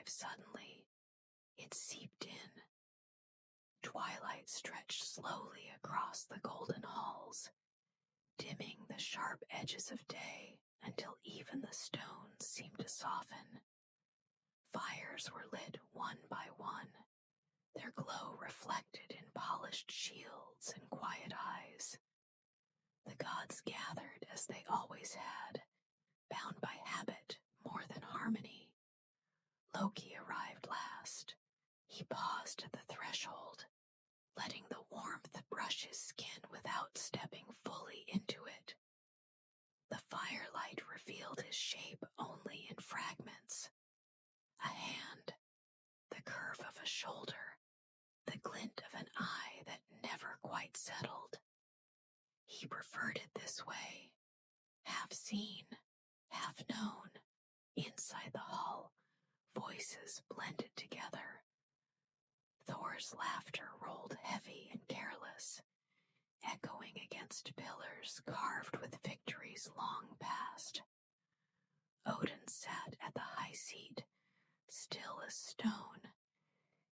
suddenly, it seeped in. Twilight stretched slowly across the golden halls, dimming the sharp edges of day until even the stones seemed to soften. Fires were lit one by one, their glow reflected in polished shields and quiet eyes. The gods gathered as they always had, bound by habit more than harmony. Loki arrived last. He paused at the threshold, letting the warmth brush his skin without stepping fully into it. The firelight revealed his shape only in fragments. A hand, the curve of a shoulder, the glint of an eye that never quite settled. He preferred it this way, half seen, half known. Inside the hall, voices blended together. Thor's laughter rolled heavy and careless, echoing against pillars carved with victories long past. Odin sat at the high seat, still as stone,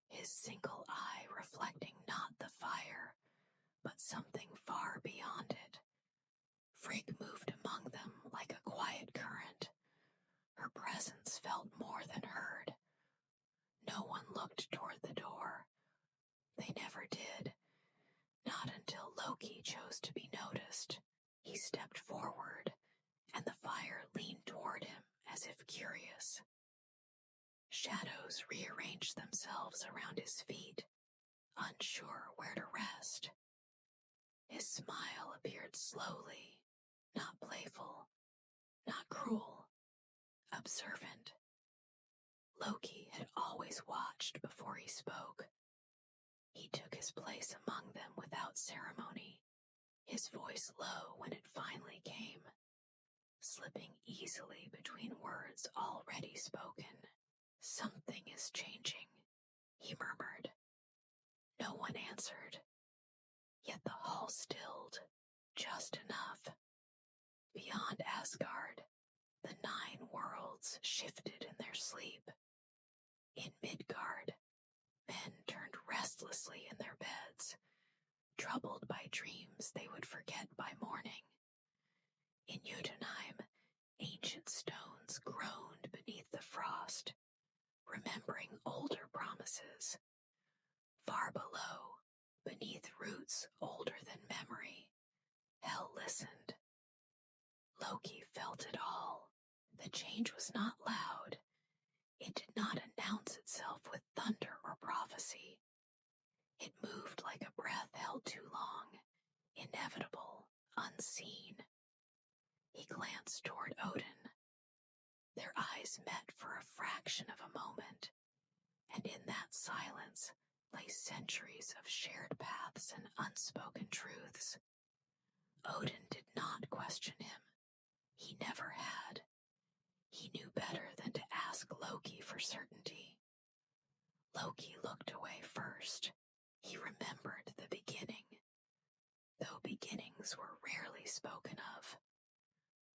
his single eye reflecting not the fire, but something far beyond it. Frigg moved among them like a quiet current. Her presence felt more than heard. No one looked toward the door. They never did. Not until Loki chose to be noticed. He stepped forward, and the fire leaned toward him as if curious. Shadows rearranged themselves around his feet, unsure where to rest. His smile appeared slowly, not playful, not cruel, observant. Loki had always watched before he spoke. He took his place among them without ceremony, his voice low when it finally came, slipping easily between words already spoken. "Something is changing," he murmured. No one answered, yet the hall stilled, just enough. Beyond Asgard, the 9 worlds shifted in their sleep. In Midgard, men turned restlessly in their beds, troubled by dreams they would forget by morning. In Jotunheim, ancient stones groaned beneath the frost, remembering older promises. Far below, beneath roots older than memory, Hel listened. Loki felt it all. The change was not loud. It did not announce itself with thunder or prophecy. It moved like a breath held too long, inevitable, unseen. He glanced toward Odin. Their eyes met for a fraction of a moment, and in that silence lay centuries of shared paths and unspoken truths. Odin did not question him. He never had. He knew better than to ask Loki for certainty. Loki looked away first. He remembered the beginning, though beginnings were rarely spoken of.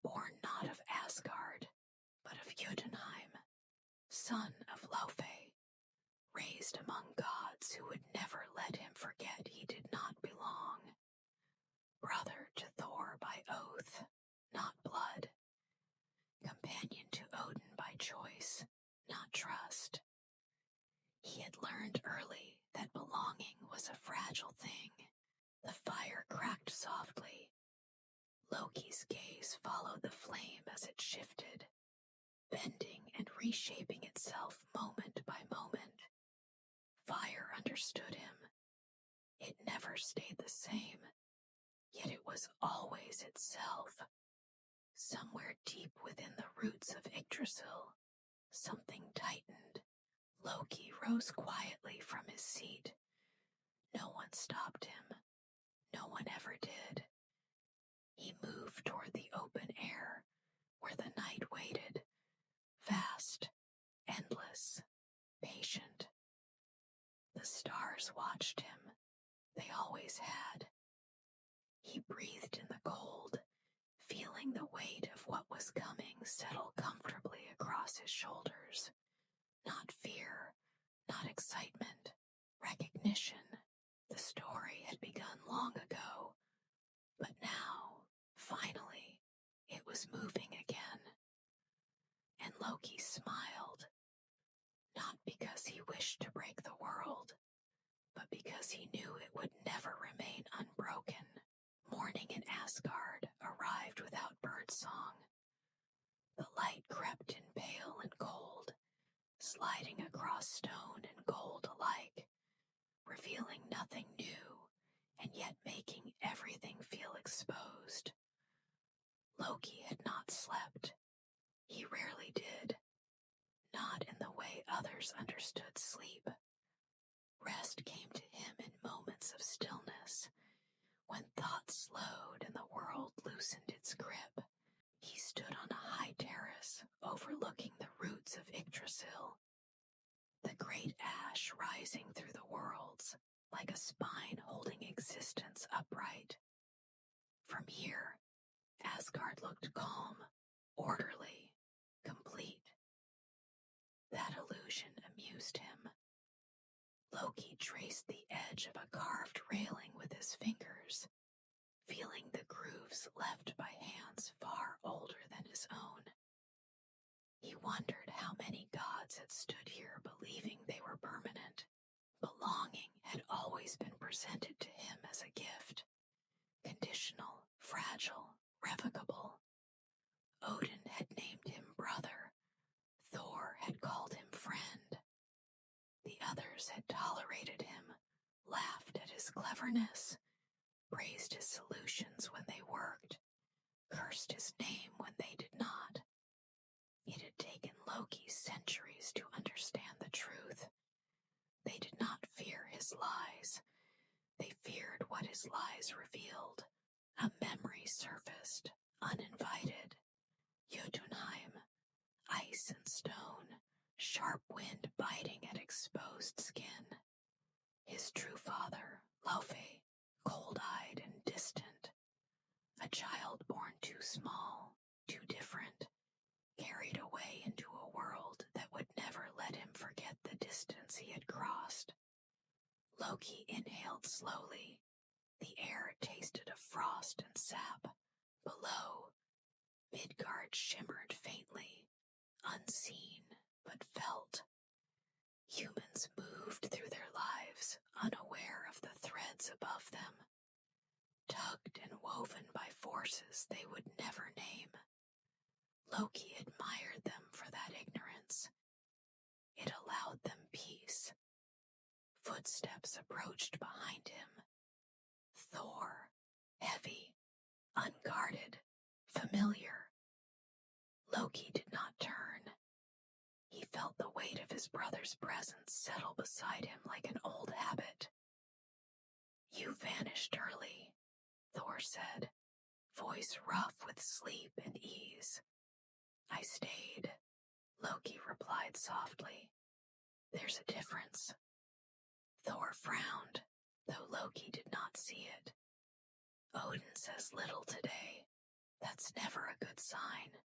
Born not of Asgard, but of Jotunheim, son of Loki, raised among gods who would never let him forget he did not belong. Brother to Thor by oath, not blood. Companion to Odin by choice, not trust. He had learned early that belonging was a fragile thing. The fire cracked softly. Loki's gaze followed the flame as it shifted, bending and reshaping itself moment by moment. Fire understood him. It never stayed the same, yet it was always itself. Somewhere deep within the roots of Yggdrasil, something tightened. Loki rose quietly from his seat. No one stopped him. No one ever did. He moved toward the open air, where the night waited, vast, endless, patient. The stars watched him. They always had. He breathed in the cold, feeling the weight of what was coming settle comfortably across his shoulders. Not fear, was moving again, and Loki smiled, not because he wished to break the world, but because he knew it would never remain unbroken. Morning in Asgard arrived without birdsong. The light crept in pale and cold, sliding across stone and gold alike, revealing nothing new, and yet making everything feel exposed. Loki had not slept. He rarely did, not in the way others understood sleep. Rest came to him in moments of stillness, when thoughts slowed and the world loosened its grip. He stood on a high terrace overlooking the roots of Yggdrasil, the great ash rising through the worlds like a spine holding existence upright. From here, Asgard looked calm, orderly, complete. That illusion amused him. Loki traced the edge of a carved railing with his fingers, feeling the grooves left by hands far older than his own. He wondered how many gods had stood here believing they were permanent. Belonging had always been presented to him as a gift, conditional, fragile, revocable. Odin had named him brother. Thor had called him friend. The others had tolerated him, laughed at his cleverness, praised his solutions when they worked, cursed his name when they did not. It had taken Loki centuries to understand the truth. They did not fear his lies. They feared what his lies revealed. A memory surfaced, uninvited. Jotunheim, ice and stone, sharp wind biting at exposed skin. His true father, Loki, cold-eyed and distant. A child born too small, too different, carried away into a world that would never let him forget the distance he had crossed. Loki inhaled slowly. The air tasted of frost and sap. Below, Midgard shimmered faintly, unseen but felt. Humans moved through their lives, unaware of the threads above them, tugged and woven by forces they would never name. Loki admired them for that ignorance. It allowed them peace. Footsteps approached behind him. Thor, heavy, unguarded, familiar. Loki did not turn. He felt the weight of his brother's presence settle beside him like an old habit. "You vanished early," Thor said, voice rough with sleep and ease. "I stayed," Loki replied softly. "There's a difference." Thor frowned, though Loki did not see it. "Odin says little today. That's never a good sign."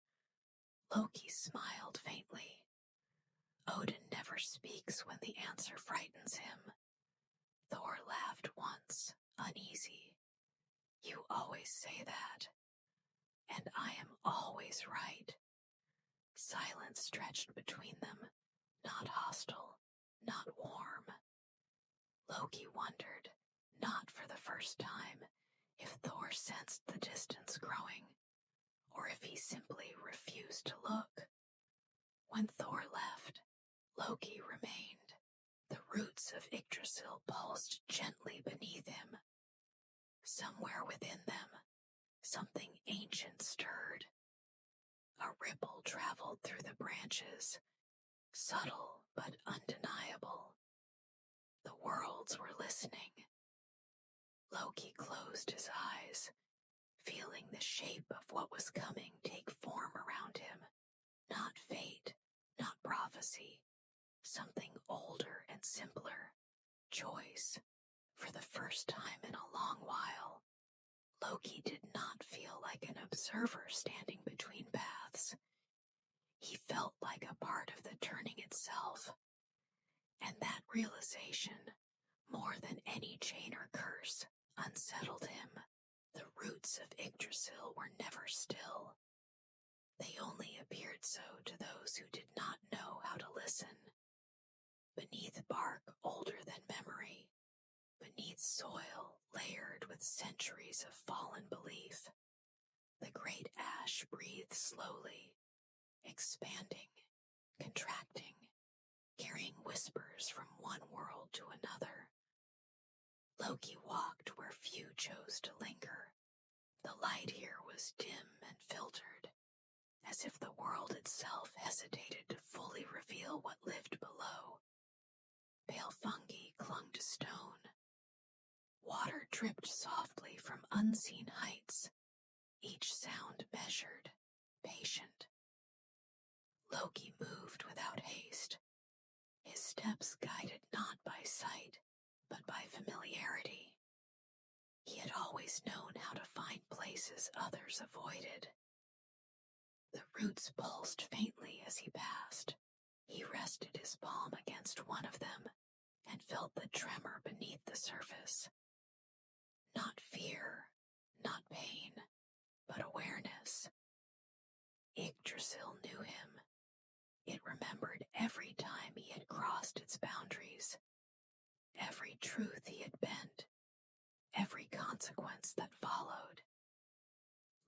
Loki smiled faintly. Odin never speaks when the answer frightens him. Thor laughed once, uneasy. "You always say that. And I am always right." Silence stretched between them, not hostile, not warm. Loki wondered, not for the first time, if Thor sensed the distance growing, or if he simply refused to look. When Thor left, Loki remained. The roots of Yggdrasil pulsed gently beneath him. Somewhere within them, something ancient stirred. A ripple traveled through the branches, subtle but undeniable. The worlds were listening. Loki closed his eyes, feeling the shape of what was coming take form around him. Not fate, not prophecy, something older and simpler. Choice. For the first time in a long while, Loki did not feel like an observer standing between paths. He felt like a part of the turning itself. And that realization, more than any chain or curse, unsettled him. The roots of Yggdrasil were never still. They only appeared so to those who did not know how to listen. Beneath bark older than memory, beneath soil layered with centuries of fallen belief, the great ash breathed slowly, expanding, contracting, carrying whispers from one world to another. Loki walked where few chose to linger. The light here was dim and filtered, as if the world itself hesitated to fully reveal what lived below. Pale fungi clung to stone. Water dripped softly from unseen heights, each sound measured, patient. Loki moved without haste, his steps guided not by sight, but by familiarity. He had always known how to find places others avoided. The roots pulsed faintly as he passed. He rested his palm against one of them and felt the tremor beneath the surface. Not fear, not pain, but awareness. Yggdrasil knew him. It remembered every time he had crossed its boundaries, every truth he had bent, every consequence that followed.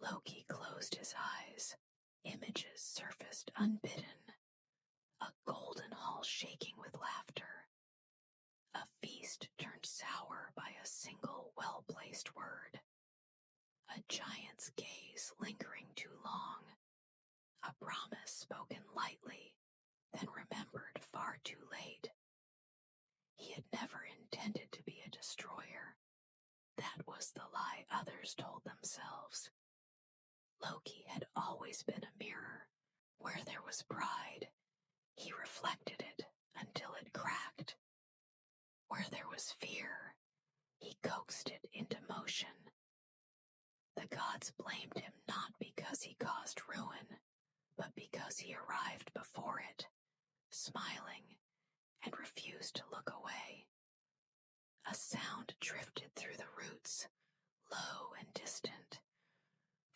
Loki closed his eyes. Images surfaced unbidden. A golden hall shaking with laughter. A feast turned sour by a single well-placed word. A giant's gaze lingering too long. A promise spoken lightly, then remembered far too late. He had never intended to be a destroyer. That was the lie others told themselves. Loki had always been a mirror. Where there was pride, he reflected it until it cracked. Where there was fear, he coaxed it into motion. The gods blamed him not because he caused ruin, but because he arrived before it, smiling, and refused to look away. A sound drifted through the roots, low and distant.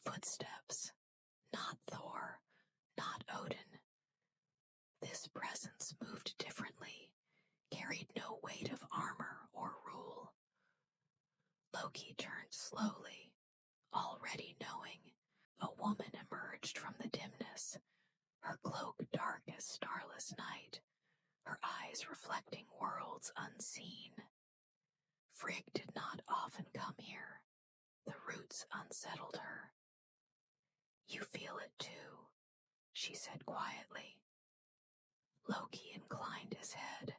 Footsteps, not Thor, not Odin. This presence moved differently, carried no weight of armor or rule. Loki turned slowly, already knowing. A woman emerged from the dimness, her cloak dark as starless night, her eyes reflecting worlds unseen. Frigg did not often come here. The roots unsettled her. You feel it too, she said quietly. Loki inclined his head.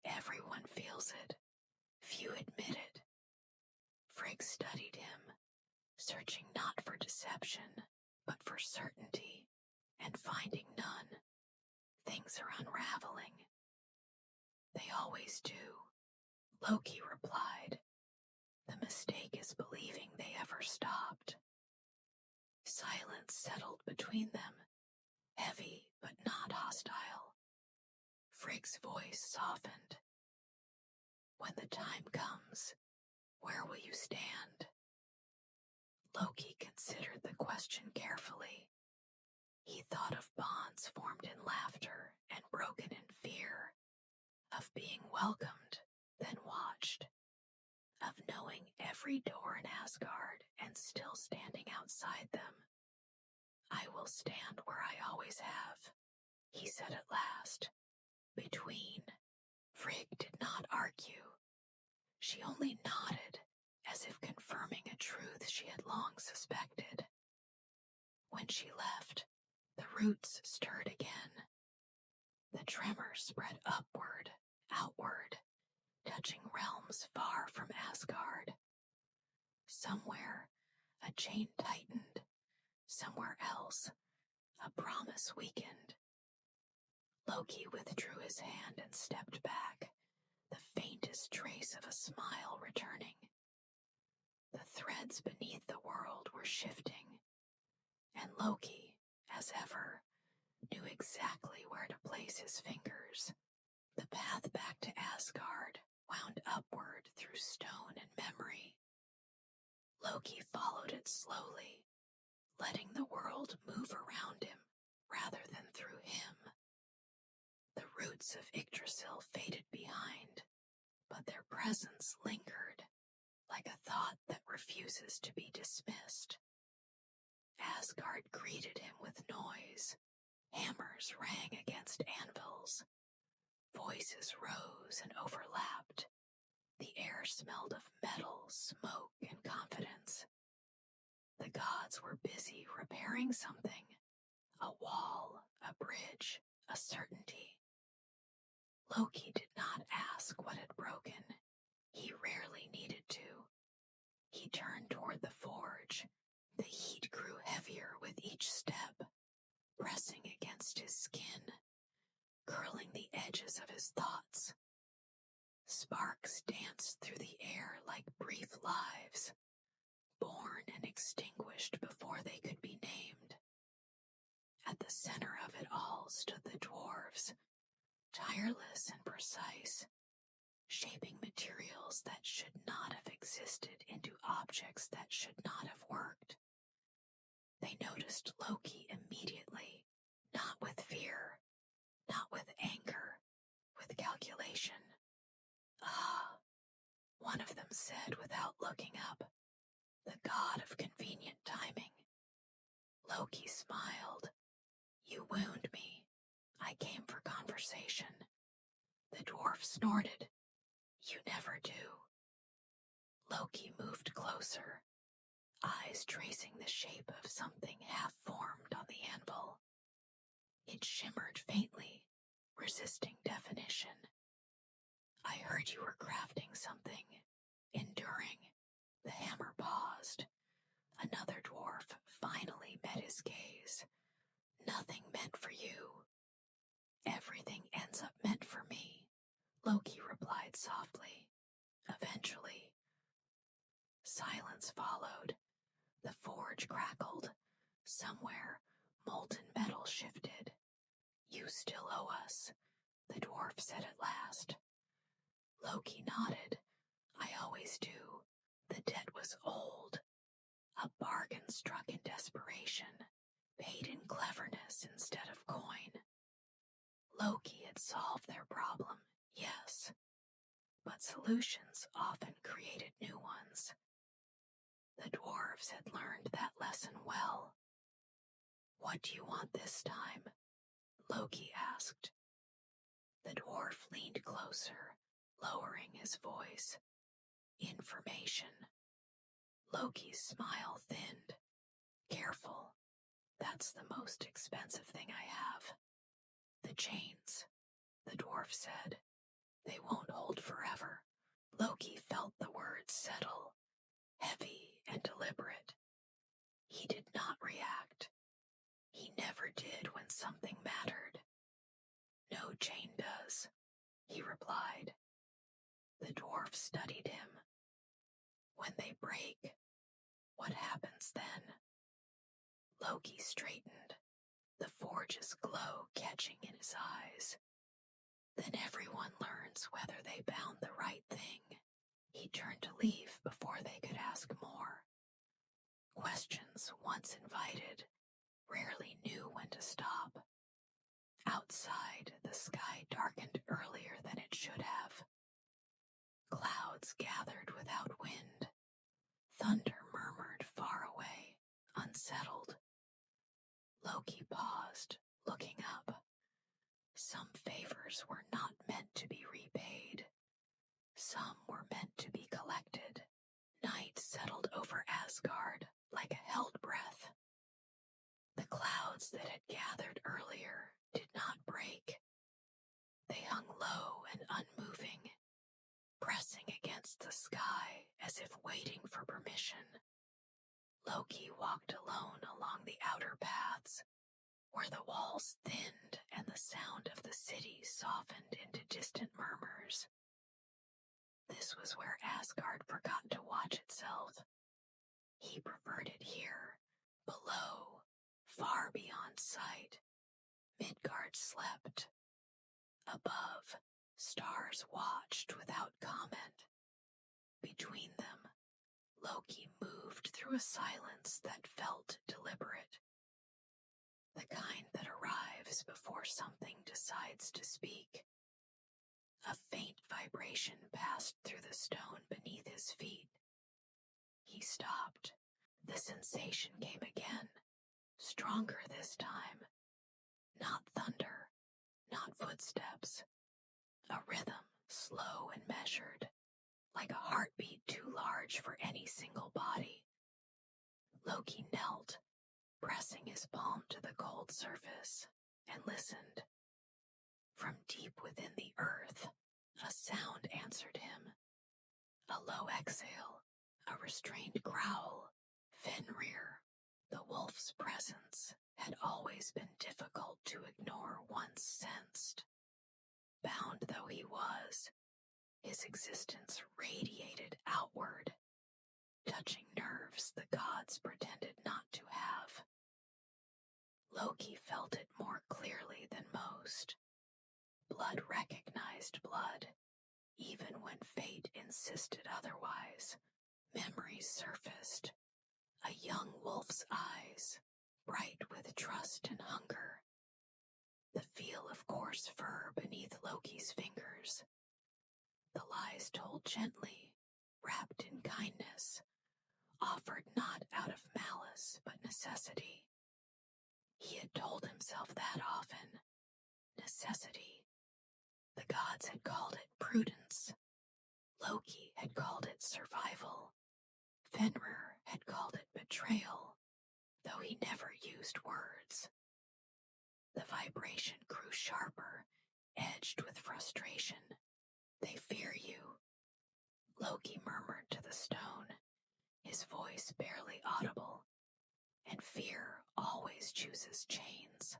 Everyone feels it. Few admit it. Frigg studied him, searching not for deception, but for certainty, and finding none. Things are unraveling. They always do. Loki replied. The mistake is believing they ever stopped. Silence settled between them, heavy but not hostile. Frigg's voice softened. When the time comes, where will you stand? Loki considered the question carefully. He thought of bonds formed in laughter and broken in fear, of being welcomed, then watched, of knowing every door in Asgard and still standing outside them. I will stand where I always have, he said at last. Between. Frigg did not argue. She only nodded, as if confirming a truth she had long suspected. When she left, the roots stirred again. The tremor spread upward, outward, touching realms far from Asgard. Somewhere, a chain tightened. Somewhere else, a promise weakened. Loki withdrew his hand and stepped back, the faintest trace of a smile returning. The threads beneath the world were shifting, and Loki, as ever, knew exactly where to place his fingers. The path back to Asgard wound upward through stone and memory. Loki followed it slowly, letting the world move around him rather than through him. The roots of Yggdrasil faded behind, but their presence lingered, like a thought that refuses to be dismissed. Asgard greeted him with noise. Hammers rang against anvils. Voices rose and overlapped. The air smelled of metal, smoke, and confidence. The gods were busy repairing something. A wall, a bridge, a certainty. Loki did not ask what had broken. He rarely needed to. He turned toward the forge. The heat grew heavier with each step, pressing against his skin, curling the edges of his thoughts. Sparks danced through the air like brief lives, born and extinguished before they could be named. At the center of it all stood the dwarves, tireless and precise, shaping materials that should not have existed into objects that should not have worked. They noticed Loki immediately, not with fear, not with anger, with calculation. "Ah," one of them said without looking up, "the god of convenient timing." Loki smiled. "You wound me. I came for conversation." The dwarf snorted. "You never do." Loki moved closer, eyes tracing the shape of something half-formed on the anvil. It shimmered faintly, resisting definition. "I heard you were crafting something, enduring." The hammer paused. Another dwarf finally met his gaze. "Nothing meant for you. Everything ends up meant for me," Loki replied softly. "Eventually." Silence followed. The forge crackled. Somewhere, molten metal shifted. "You still owe us," the dwarf said at last. Loki nodded. "I always do. The debt was old. A bargain struck in desperation, paid in cleverness instead of coin." Loki had solved their problem, yes, but solutions often created new ones. The dwarves had learned that lesson well. "What do you want this time?" Loki asked. The dwarf leaned closer, lowering his voice. "Information." Loki's smile thinned. "Careful. That's the most expensive thing I have." "The chains," the dwarf said. "They won't hold forever." Loki felt the words settle, heavy and deliberate. He did not react. He never did when something mattered. "No chain does," he replied. The dwarf studied him. "When they break, what happens then?" Loki straightened, the forge's glow catching in his eyes. "Then everyone learns whether they bound the right thing." He turned to leave before they could ask more. Questions, once invited, rarely knew when to stop. Outside, the sky darkened earlier than it should have. Clouds gathered without wind. Thunder murmured far away, unsettled. Loki paused, looking up. Some favors were not meant to be repaid. Some were meant to be collected. Night settled over Asgard like a held breath. The clouds that had gathered earlier did not break. They hung low and unmoving, pressing against the sky as if waiting for permission. Loki walked alone along the outer paths, where the walls thinned and the sound of the city softened into distant murmurs. This was where Asgard forgot to watch itself. He preferred it here, below, far beyond sight. Midgard slept. Above, stars watched without comment. Between them, Loki moved through a silence that felt deliberate, the kind that arrives before something decides to speak. A faint vibration passed through the stone beneath his feet. He stopped. The sensation came again, stronger this time. Not thunder, not footsteps. A rhythm, slow and measured, like a heartbeat too large for any single body. Loki knelt, pressing his palm to the cold surface, and listened. From deep within the earth, a sound answered him. A low exhale, a restrained growl. Fenrir, the wolf's presence, had always been difficult to ignore once sensed. Bound though he was, his existence radiated outward, touching nerves the gods pretended not to have. Loki felt it more clearly than most. Blood recognized blood, even when fate insisted otherwise. Memories surfaced. A young wolf's eyes, bright with trust and hunger. The feel of coarse fur beneath Loki's fingers. The lies told gently, wrapped in kindness, offered not out of malice but necessity. He had told himself that often. Necessity. The gods had called it prudence. Loki had called it survival. Fenrir had called it betrayal, though he never used words. The vibration grew sharper, edged with frustration. They fear you. Loki murmured to the stone, his voice barely audible, and fear always chooses chains.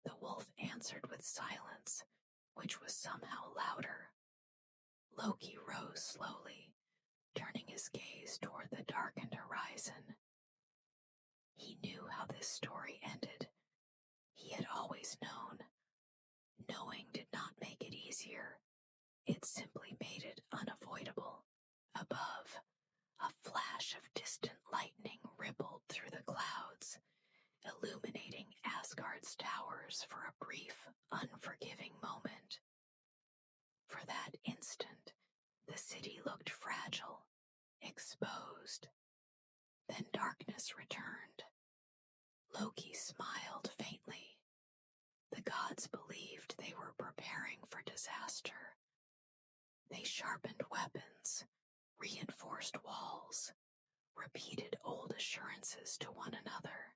The wolf answered with silence, which was somehow louder. Loki rose slowly, turning his gaze toward the darkened horizon. He knew how this story ended. He had always known. Knowing did not make it easier. It simply made it unavoidable. Above, a flash of distant lightning rippled through the clouds, illuminating Asgard's towers for a brief, unforgiving moment. For that instant, the city looked fragile, exposed. Then darkness returned. Loki smiled faintly. The gods believed they were preparing for disaster. They sharpened weapons, reinforced walls, repeated old assurances to one another.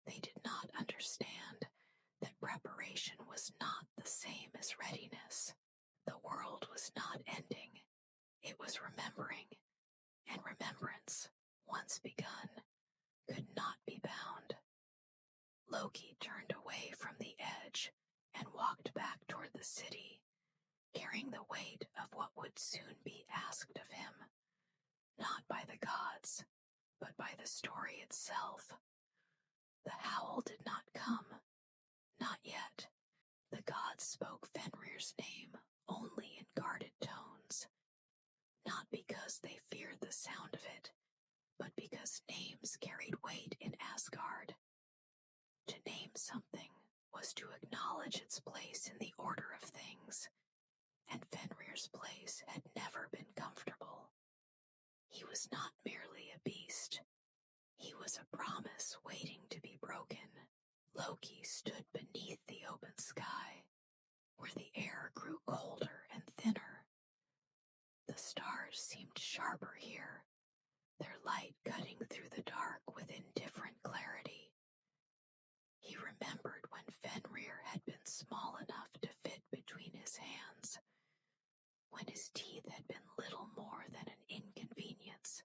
They did not understand that preparation was not the same as readiness. The world was not ending. It was remembering, and remembrance, once begun, could not be bound. Loki turned away from the edge and walked back toward the city, carrying the weight of what would soon be asked of him, not by the gods, but by the story itself. The howl did not come, not yet. The gods spoke Fenrir's name only in guarded tones, not because they feared the sound of it, but because names carried weight in Asgard. To name something was to acknowledge its place in the order of things, and Fenrir's place had never been comfortable. He was not merely a beast. He was a promise waiting to be broken. Loki stood beneath the open sky, where the air grew colder and thinner. The stars seemed sharper here, their light cutting through the dark with indifferent clarity. He remembered when Fenrir had been small enough to fit between his hands, when his teeth had been little more than an inconvenience,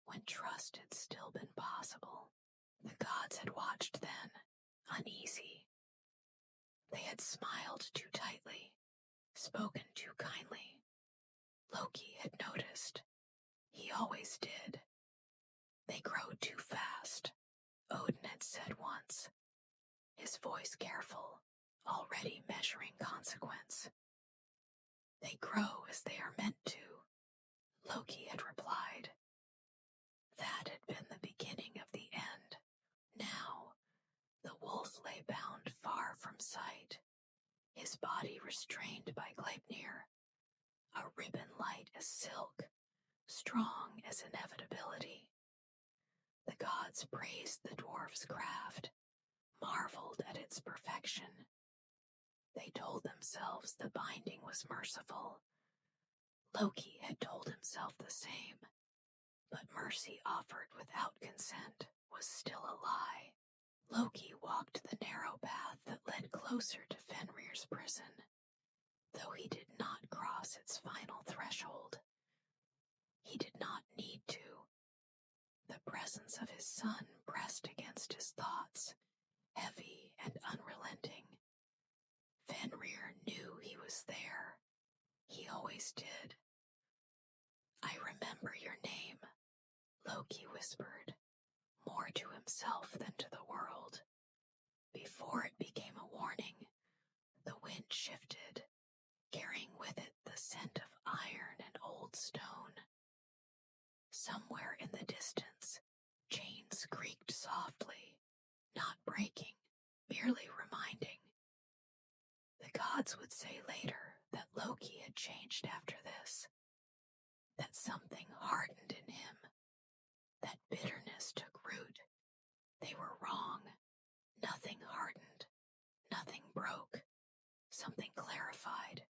when trust had still been possible. The gods had watched then, uneasy. They had smiled too tightly, spoken too kindly. Loki had noticed. He always did. They grow too fast, Odin had said once, his voice careful, already measuring consequence. They grow as they are meant to. Loki had replied. That had been the beginning of the end. Now, the wolf lay bound far from sight, his body restrained by Gleipnir, a ribbon light as silk, strong as inevitability. The gods praised the dwarf's craft, marveled at its perfection. They told themselves the binding was merciful. Loki had told himself the same, but mercy offered without consent was still a lie. Loki walked the narrow path that led closer to Fenrir's prison, though he did not cross its final threshold. He did not need to. The presence of his son pressed against his thoughts, heavy and unrelenting. Fenrir knew he was there. He always did. I remember your name, Loki whispered, more to himself than to the world. Before it became a warning, the wind shifted, carrying with it the scent of iron and old stone. Somewhere in the distance, chains creaked softly, not breaking, merely reminding. The gods would say later that Loki had changed after this, that something hardened in him, that bitterness took root. They were wrong. Nothing hardened, nothing broke, something clarified.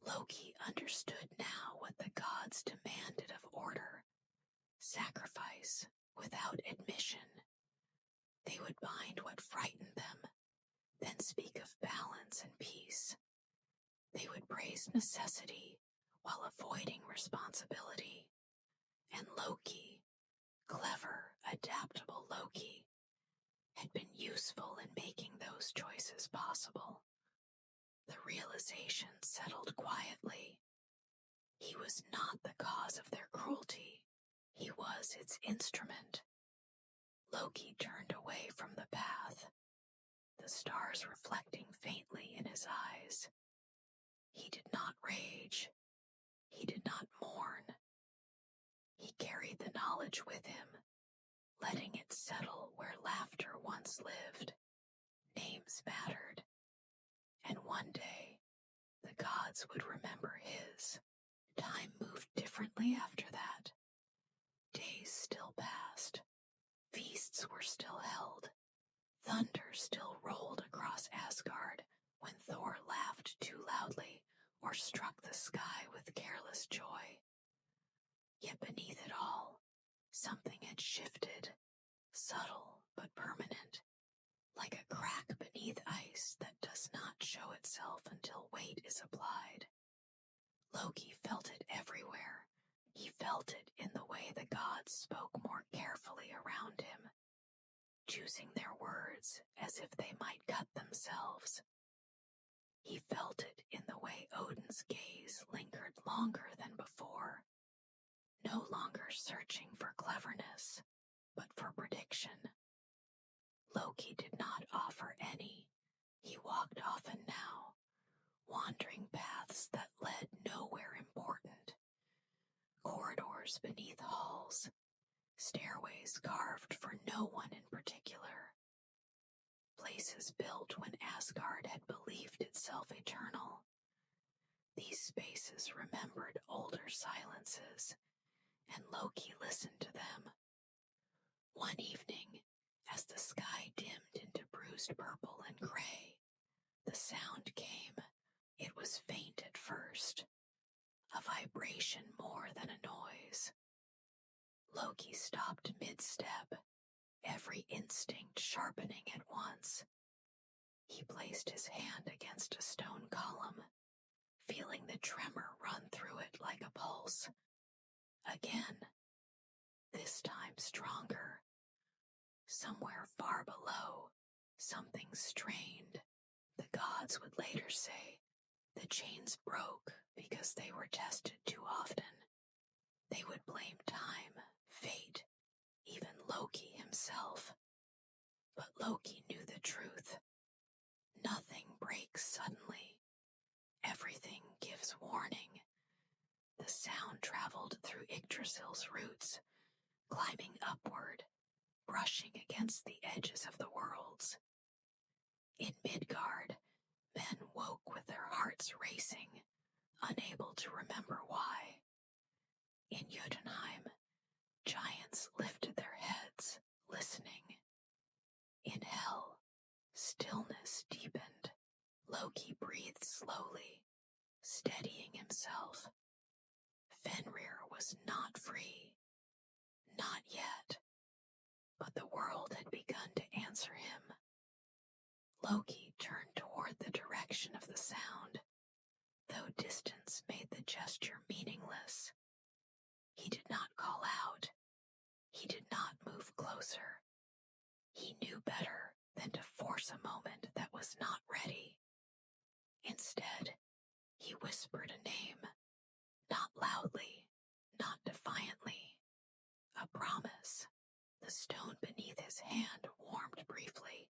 Loki understood now what the gods demanded of order, sacrifice without admission. They would bind what frightened them, then speak of balance and peace. They would praise necessity while avoiding responsibility. And Loki, clever, adaptable Loki, had been useful in making those choices possible. The realization settled quietly. He was not the cause of their cruelty. He was its instrument. Loki turned away from the path, the stars reflecting faintly in his eyes. He did not rage. He did not mourn. He carried the knowledge with him, letting it settle where laughter once lived. Names mattered, and one day the gods would remember his. Time moved differently after that. Days still passed. Feasts were still held. Thunder still rolled across Asgard when Thor laughed too loudly or struck the sky with careless joy. Yet beneath it all, something had shifted, subtle but permanent, like a crack beneath ice that does not show itself until weight is applied. Loki felt it everywhere. He felt it in the way the gods spoke more carefully around him, choosing their words as if they might cut themselves. He felt it in the way Odin's gaze lingered longer than before, no longer searching for cleverness, but for prediction. Loki did not offer any. He walked often now, wandering paths that led nowhere important. Corridors beneath halls, stairways carved for no one in particular. Places built when Asgard had believed itself eternal. These spaces remembered older silences, and Loki listened to them. One evening, as the sky dimmed into bruised purple and gray, the sound came. It was faint at first, a vibration more than a noise. Loki stopped mid-step, every instinct sharpening at once. He placed his hand against a stone column, feeling the tremor run through it like a pulse. Again, this time stronger. Somewhere far below, something strained. The gods would later say the chains broke because they were tested too often. They would blame time, fate, even Loki himself. But Loki knew the truth. Nothing breaks suddenly. Everything gives warning. The The sound traveled through Yggdrasil's roots, climbing upward, brushing against the edges of the worlds. In Midgard, men woke with their hearts racing, unable to remember why. In Jotunheim, giants lifted their heads, listening. In Hell, stillness deepened. Loki breathed slowly, steadying himself. Fenrir was not free. Not yet. But the world had begun to answer him. Loki turned toward the direction of the sound, though distance made the gesture meaningless. He did not call out. He did not move closer. He knew better than to force a moment that was not ready. Instead, he whispered a name, not loudly, not defiantly. A promise. The stone beneath his hand warmed briefly,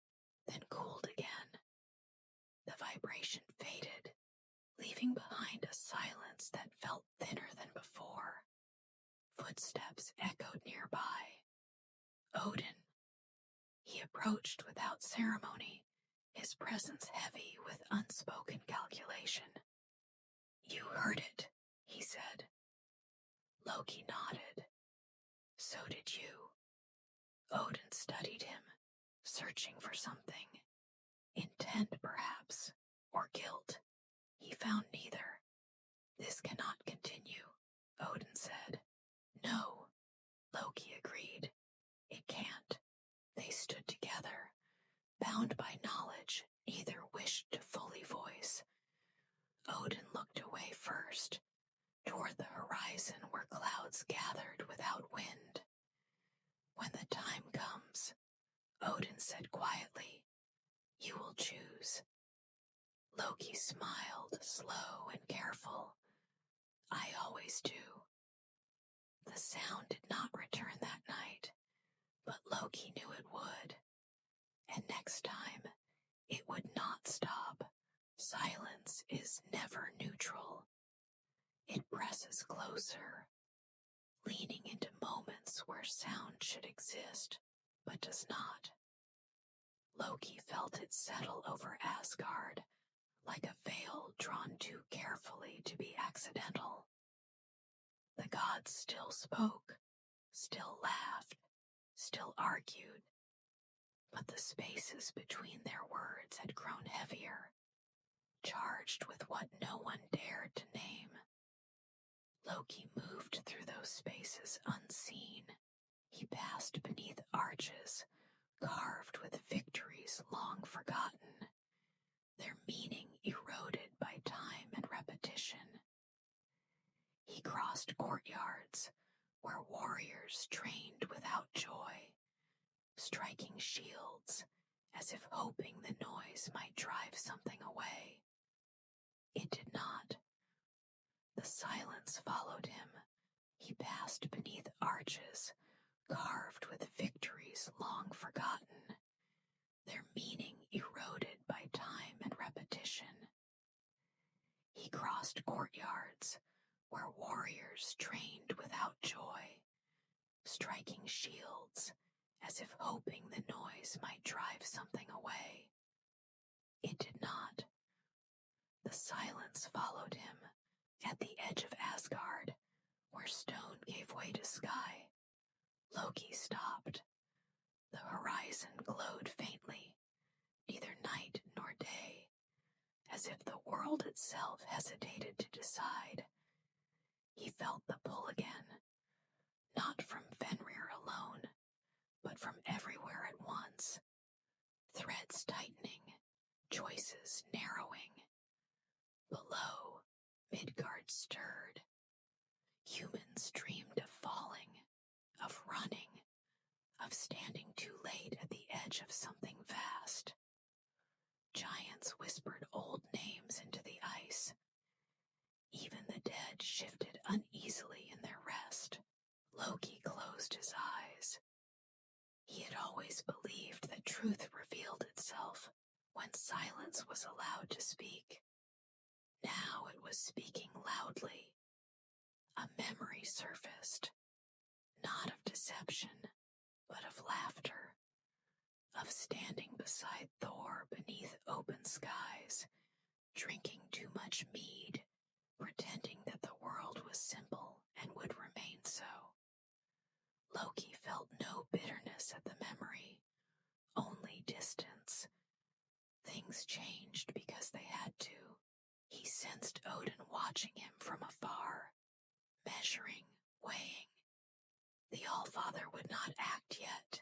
then cooled again. The vibration faded, leaving behind a silence that felt thinner than before. Footsteps echoed nearby. Odin. He approached without ceremony, his presence heavy with unspoken calculation. You heard it, he said. Loki nodded. So did you. Odin studied him, searching for something. Intent, perhaps, or guilt. He found neither. This cannot continue, Odin said. No, Loki agreed. It can't. They stood together, bound by knowledge neither wished to fully voice. Odin looked away first, toward the horizon where clouds gathered without wind. When the time comes, Odin said quietly, you will choose. Loki smiled, slow and careful. I always do. The sound did not return that night, but Loki knew it would. And next time, it would not stop. Silence is never neutral. It presses closer, leaning into moments where sound should exist, but does not. Loki felt it settle over Asgard, like a veil drawn too carefully to be accidental. The gods still spoke, still laughed, still argued, but the spaces between their words had grown heavier, charged with what no one dared to name. Loki moved through those spaces unseen. He passed beneath arches, carved with victories long forgotten, their meaning eroded by time and repetition. He crossed courtyards where warriors trained without joy, striking shields as if hoping the noise might drive something away. It did not. The silence followed him. He passed beneath arches, carved with victories long forgotten, their meaning eroded by time and repetition. He crossed courtyards where warriors trained without joy, striking shields as if hoping the noise might drive something away. It did not. The silence followed him at the edge of Asgard, where stone gave way to sky. Loki stopped. The horizon glowed faintly, neither night nor day, as if the world itself hesitated to decide. He felt the pull again, not from Fenrir alone, but from everywhere at once. Threads tightening, choices narrowing. Below, Midgard stirred. Humans dreamed of falling, of running, of standing too late at the edge of something vast. Giants whispered old names into the ice. Even the dead shifted uneasily in their rest. Loki closed his eyes. He had always believed that truth revealed itself when silence was allowed to speak. Now it was speaking loudly. A memory surfaced, not of deception, but of laughter, of standing beside Thor beneath open skies, drinking too much mead, pretending that the world was simple and would remain so. Loki felt no bitterness at the memory, only distance. Things changed because they had to. He sensed Odin watching him from afar, measuring, weighing. The Allfather would not act yet.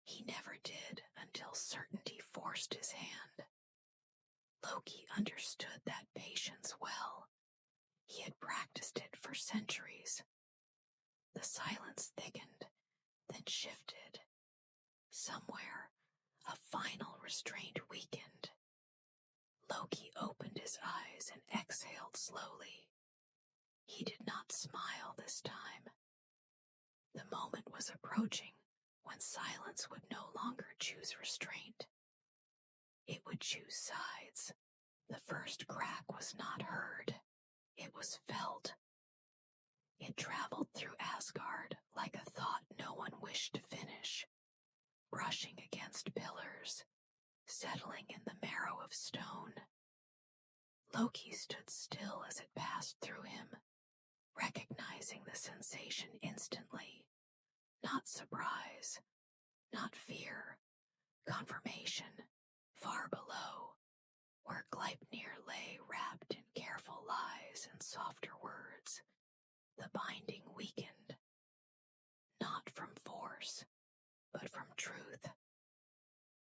He never did until certainty forced his hand. Loki understood that patience well. He had practiced it for centuries. The silence thickened, then shifted. Somewhere, a final restraint weakened. Loki opened his eyes and exhaled slowly. He did not smile this time. The moment was approaching when silence would no longer choose restraint. It would choose sides. The first crack was not heard. It was felt. It traveled through Asgard like a thought no one wished to finish, brushing against pillars, settling in the marrow of stone. Loki stood still as it passed through him, recognizing the sensation instantly. Not surprise, not fear, confirmation, far below, where Gleipnir lay wrapped in careful lies and softer words. The binding weakened, not from force, but from truth.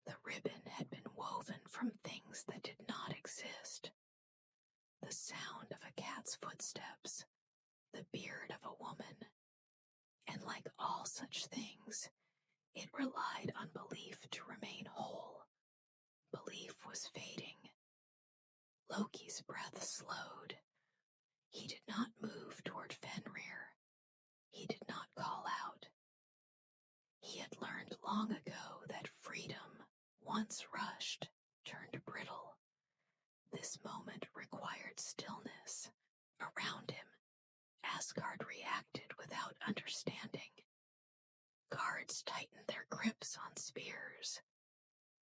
The ribbon had been woven from things that did not exist. The sound of a cat's footsteps, the beard of a woman, and like all such things, it relied on belief to remain whole. Belief was fading. Loki's breath slowed. He did not move toward Fenrir. He did not call out. He had learned long ago that freedom, once rushed, turned brittle. This moment required stillness. Around him, Asgard reacted without understanding. Guards tightened their grips on spears.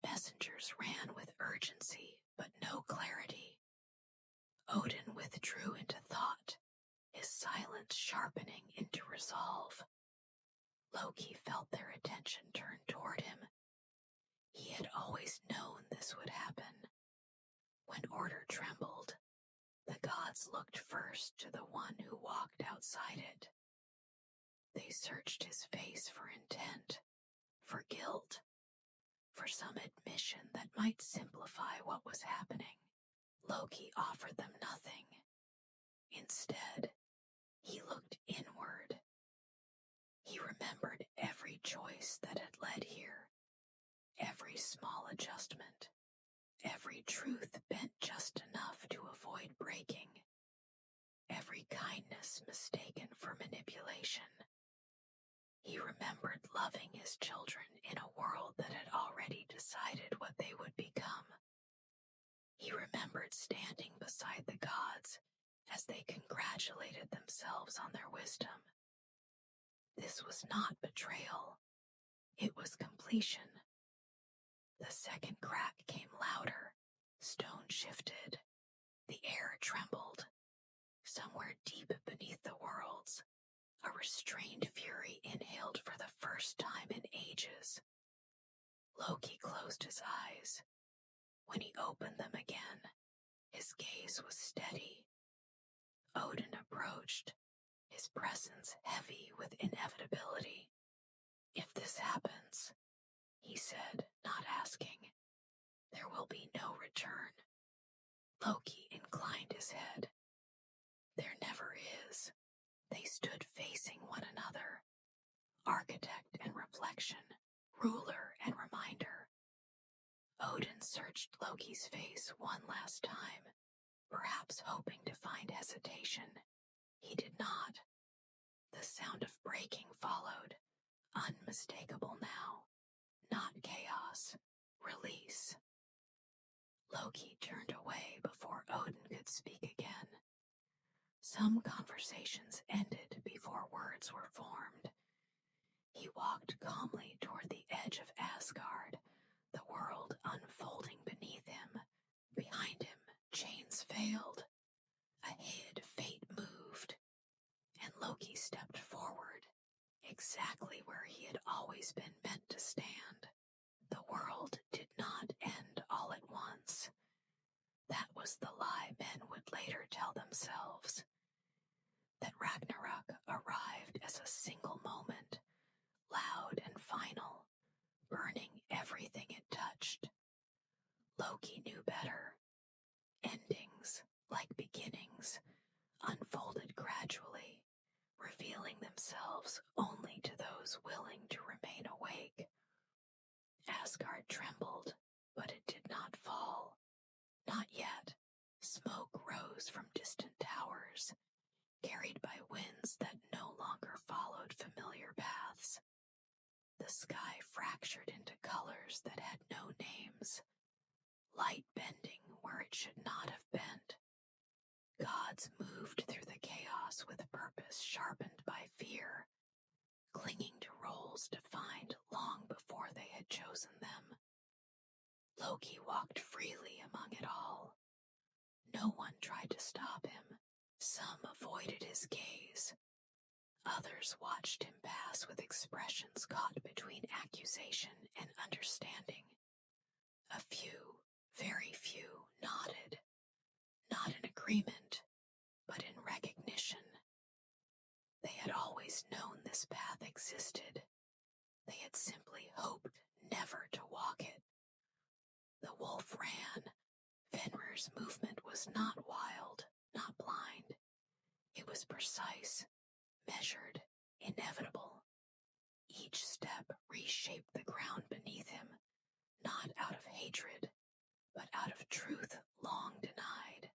Messengers ran with urgency, but no clarity. Odin withdrew into thought, his silence sharpening into resolve. Loki felt their attention turn toward him. He had always known this would happen. When order trembled, the gods looked first to the one who walked outside it. They searched his face for intent, for guilt, for some admission that might simplify what was happening. Loki offered them nothing. Instead, he looked inward. He remembered every choice that had led here, every small adjustment, every truth bent just enough to avoid breaking, every kindness mistaken for manipulation. He remembered loving his children in a world that had already decided what they would become. He remembered standing beside the gods as they congratulated themselves on their wisdom. This was not betrayal. It was completion. The second crack came louder. Stone shifted. The air trembled. Somewhere deep beneath the worlds, a restrained fury inhaled for the first time in ages. Loki closed his eyes. When he opened them again, his gaze was steady. Odin approached, his presence heavy with inevitability. If this happens, he said, not asking, there will be no return. Loki inclined his head. There never is. They stood facing one another, architect and reflection, ruler and reminder. Odin searched Loki's face one last time, perhaps hoping to find hesitation. He did not. The sound of breaking followed, unmistakable now. Not chaos, release. Loki turned away before Odin could speak again. Some conversations ended before words were formed. He walked calmly toward the edge of Asgard, the world unfolding beneath him. Behind him, chains failed. Ahead, fate moved. And Loki stepped forward, exactly where he had always been meant to stand. The world did not end all at once. That was the lie men would later tell themselves. That Ragnarok arrived as a single moment, loud and final, burning everything it touched. Loki knew better. Endings, like beginnings, unfolded gradually, revealing themselves only to those willing to remain awake. Asgard trembled, but it did not fall. Not yet. Smoke rose from distant towers, carried by winds that no longer followed familiar paths. The sky fractured into colors that had no names, light bending where it should not have bent. Gods moved through the chaos with a purpose sharpened by fear, clinging to roles defined long before they had chosen them. Loki walked freely among it all. No one tried to stop him. Some avoided his gaze. Others watched him pass with expressions caught between accusation and understanding. A few, very few, nodded, not in agreement, but in recognition. They had always known this path existed. They had simply hoped never to walk it. The wolf ran. Fenrir's movement was not wild, not blind. It was precise, measured, inevitable. Each step reshaped the ground beneath him, not out of hatred, but out of truth long denied.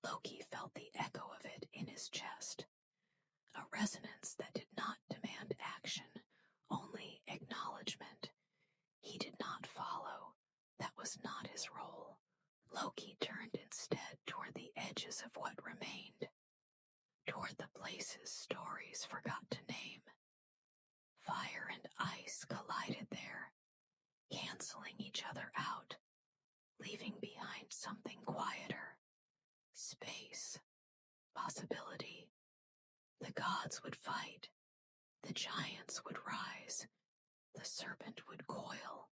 Loki felt the echo of it in his chest, a resonance that did not demand action, only acknowledgement. He did not follow. That was not his role. Loki turned instead toward the edges of what remained, toward the places stories forgot to name. Fire and ice collided there, canceling each other out, leaving behind something quieter. Space. Possibility. The gods would fight. The giants would rise. The serpent would coil.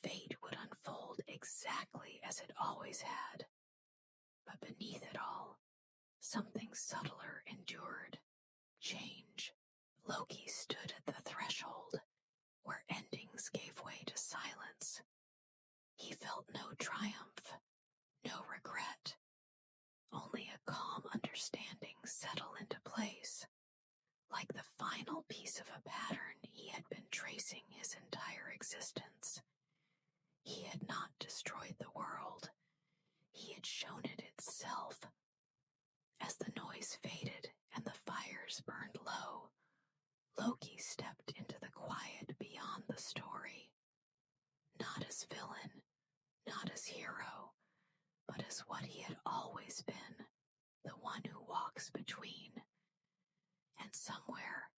Fate would unfold exactly as it always had. But beneath it all, something subtler endured. Change. Loki stood at the threshold, where endings gave way to silence. He felt no triumph, no regret, only a calm understanding settle into place, like the final piece of a pattern he had been tracing his entire existence. He had not destroyed the world. He had shown it itself. As the noise faded and the fires burned low, Loki stepped into the quiet beyond the story. Not as villain, not as hero, but as what he had always been, the one who walks between. And somewhere,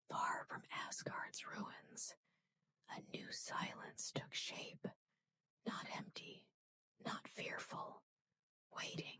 far from Asgard's ruins, a new silence took shape, not empty, not fearful, waiting.